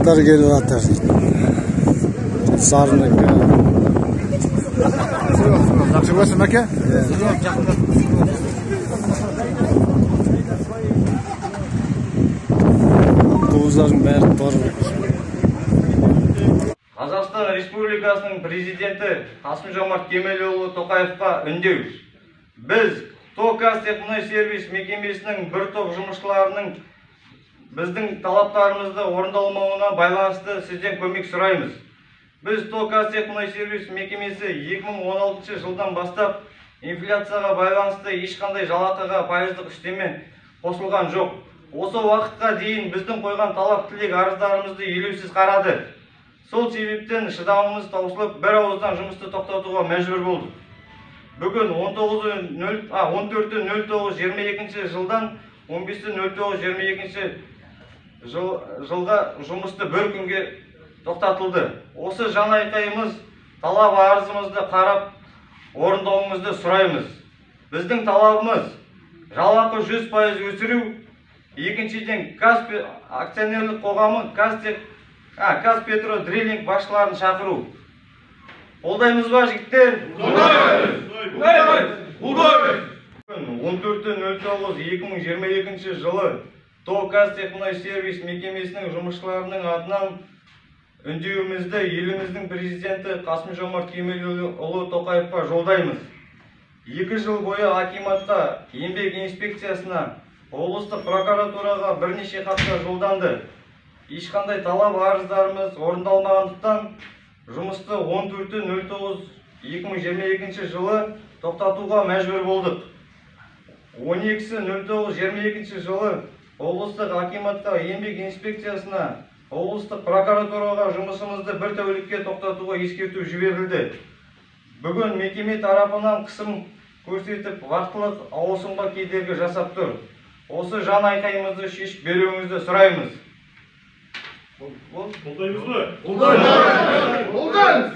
Аттар келіп жатыр. Сарыныкі. Жақсы мәке? Автобустардың бәрі тұр. Қазақстан Республикасының президенті Қасым-Жомарт Кемелұлы Тоқаевқа үндеу. Біз Токастехмунайсервис мекемесінің бір топ жұмысшыларының біздің талаптарымызды орындалмауына байланысты сізден көмек сұраймыз. Біз Токастехмунайсервис мекемесі 2016 жылдан бастап инфляцияға байланысты ешқандай жалақыға пайыздық үстеме қосылған жоқ. Осы уақытқа дейін біздің қойған талап тілек арыздарымызды елеусіз қарады. Сол себептен шыдамымыз таусылып, бір ауыздан жұмысты тоқтатуға мәжбүр болдық. Бүгін 14.09.22 жылдан 15.09.22 жылға жұмысты бір күнге тоқтатылды. Осы жан айқайымыз талап арызымызды қарап орындауымызды сұраймыз. Біздің талабымыз жалақы 100% өсіру, екіншіден акционерлік қоғамы Қазпетродриллинг басшыларын шақыру. Қолдаймыз ба, жігіттер? Қолдаймыз! 14.09.2022 жылы Токастехмунайсервис мекемесінің жұмысшыларының атынан үндеуімізді еліміздің президенті Қасым-Жомарт Кемелұлы Тоқаевқа жолдаймыз. 2 жыл бойы акиматқа, еңбек инспекциясына, облыстық прокуратураға бірнеше хаттар жолданды. Ешқандай талап арыздарымыз орындалмағандықтан жұмысты 14.09.2022 жылы тоқтатуға мәжбүр болдық. 12.09.22 жылы облыстық акиматқа, еңбек инспекциясына, облыстық прокуратураға жұмысымызды бір тәулікке тоқтатуға ескерту жіберілді. Бүгін мекеме тарапынан қысым көрсетіп, вақтылық ауысымға кедергі жасап тұр. Осы жан айқайымызды шешіп беруіңізді сұраймыз. Қолдаймыз ба? Қолдаймыз!